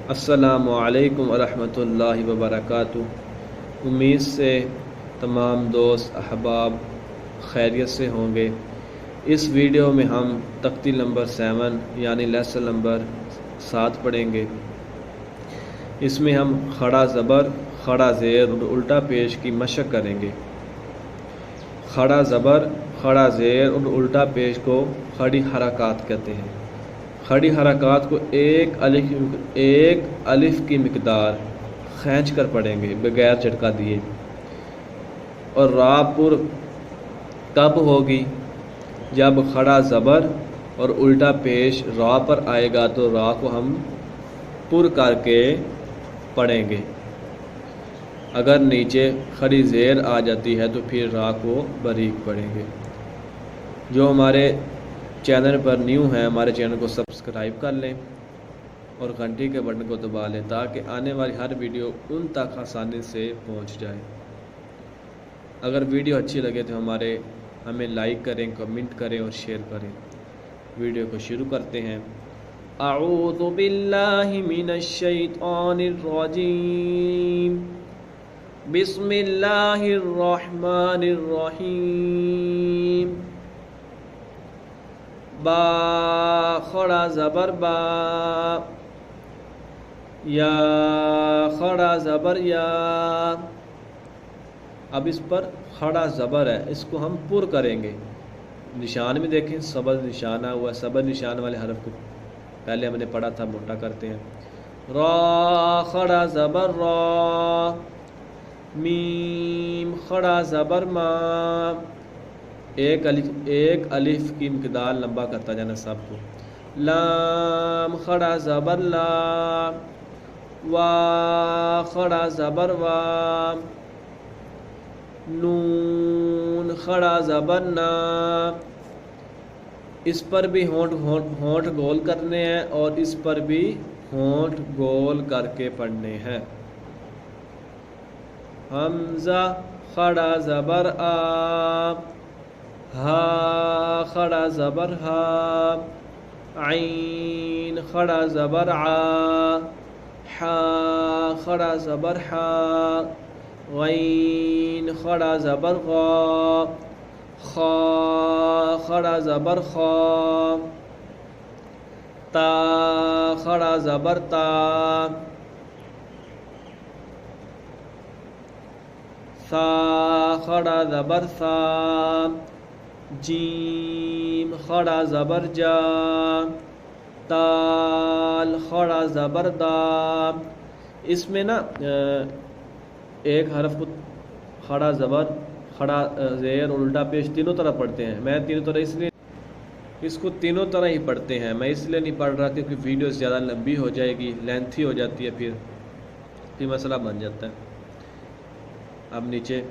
السلام علیکم ورحمۃ اللہ وبرکاتہ۔ امید سے تمام دوست احباب خیریت سے ہوں گے۔ اس ویڈیو میں ہم تختی نمبر 7 یعنی لیسن نمبر 7 پڑھیں گے۔ اس میں ہم کھڑا زبر، کھڑا زیر اور الٹا پیش کی مشق کریں گے۔ کھڑا زبر، کھڑا زیر اور الٹا پیش کو کھڑی حرکات کہتے ہیں۔ کھڑی حرکات کو ایک الف کی مقدار کھینچ کر پڑھیں گے بغیر جھٹکا دیے۔ اور را پر کب ہوگی؟ جب کھڑا زبر اور الٹا پیش را پر آئے گا تو را کو ہم پر کر کے پڑھیں گے۔ اگر نیچے کھڑی زیر آ جاتی ہے تو پھر را کو باریک پڑھیں گے۔ جو ہمارے چینل پر نیو ہیں ہمارے چینل کو سبسکرائب کر لیں اور گھنٹی کے بٹن کو دبا لیں تاکہ آنے والی ہر ویڈیو ان تک آسانی سے پہنچ جائے۔ اگر ویڈیو اچھی لگے تو ہمیں لائک کریں، کمنٹ کریں اور شیئر کریں۔ ویڈیو کو شروع کرتے ہیں۔ اعوذ باللہ من الشیطان الرجیم، بسم اللہ الرحمن الرحیم۔ با کھڑا زبر با، یا کھڑا زبر یا۔ اب اس پر کھڑا زبر ہے، اس کو ہم پر کریں گے۔ نشان میں دیکھیں سبز نشانہ ہوا، سبز نشان والے حرف کو پہلے ہم نے پڑھا تھا، موٹا کرتے ہیں۔ را کھڑا زبر را، میم کھڑا زبر ما۔ ایک الف کی مقدار لمبا کرتا جانا سب کو۔ لام کھڑا زبر لا، وا کھڑا زبر وا۔ نون کھڑا زبر نا۔ اس پر بھی ہونٹ گول کرنے ہیں اور اس پر بھی ہونٹ گول کر کے پڑھنے ہیں۔ حمزہ کھڑا زبر آ، ہا کھڑا زبر ہا۔ عین کھڑا زبر عا، حا کھڑا زبر حا۔ غین کھڑا زبر غا، خا کھڑا زبر خا۔ تا کھڑا زبر تا، ثا کھڑا زبر ثا۔ جیم کھڑا زبر جا، دال کھڑا زبر دا۔ اس میں نا ایک حرف کو کھڑا زبر، کھڑا زیر اور الٹا پیش تینوں طرح پڑھتے ہیں۔ میں تینوں طرح اس کو تینوں طرح ہی پڑھتے ہیں، میں اس لیے نہیں پڑھ رہا کیونکہ ویڈیو زیادہ لمبی ہو جائے گی، لینتھی ہو جاتی ہے، پھر مسئلہ بن جاتا ہے۔ اب نیچے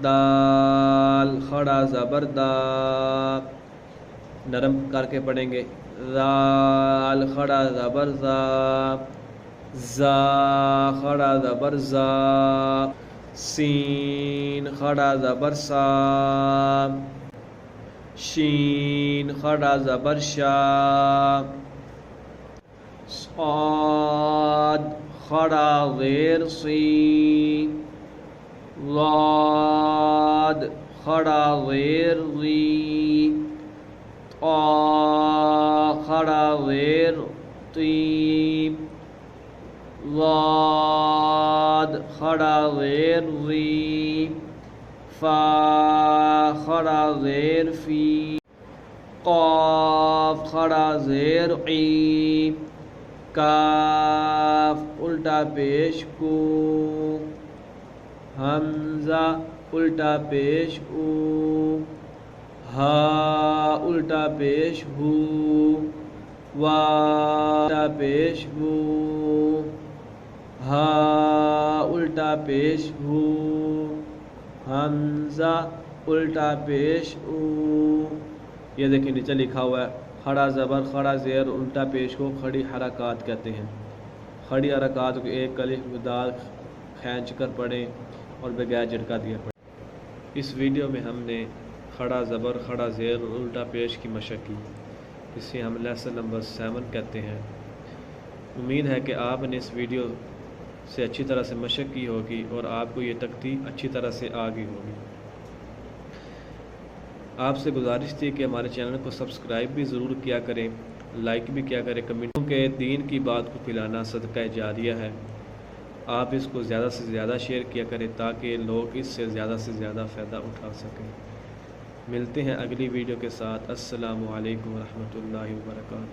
دال کھڑا زبر دا، نرم کر کے پڑھیں گے۔ زال کھڑا زبر زا، زا کھڑا زبر زا۔ سین کھڑا زبر سا، شین کھڑا زبر شا۔ صاد کھڑا زیر سی، ضاد کھڑا زیر ضی۔ طا کھڑا زیر طی، ضاد کھڑا زیر ضی۔ فا کھڑا زیر فی، قاف کھڑا زیر عی۔ کاف الٹا پیش کو، حمزہ الٹا پیش او، ہا الٹا پیش ہو، وا الٹا پیش ہو، ہا الٹا پیش ہو، حمزہ الٹا پیش او۔ یہ دیکھیں نیچے لکھا ہوا ہے کھڑا زبر، کھڑا زیر الٹا پیش کو کھڑی حرکات کہتے ہیں۔ کھڑی حرکات کو ایک الف مقدار کھینچ کر پڑھیں اور بغیر جھٹکا دیا پڑھیں۔ اس ویڈیو میں ہم نے کھڑا زبر، کھڑا زیر اور الٹا پیش کی مشق کی، اسے ہم لیسن نمبر 7 کہتے ہیں۔ امید ہے کہ آپ نے اس ویڈیو سے اچھی طرح سے مشق کی ہوگی اور آپ کو یہ تختی اچھی طرح سے آ گئی ہوگی۔ آپ سے گزارش تھی کہ ہمارے چینل کو سبسکرائب بھی ضرور کیا کریں، لائک بھی کیا کریں، کمنٹوں کے دین کی بات کو پھیلانا صدقہ جاریہ ہے۔ آپ اس کو زیادہ سے زیادہ شیئر کیا کریں تاکہ لوگ اس سے زیادہ فائدہ اٹھا سکیں۔ ملتے ہیں اگلی ویڈیو کے ساتھ۔ السلام علیکم ورحمۃ اللہ وبرکاتہ۔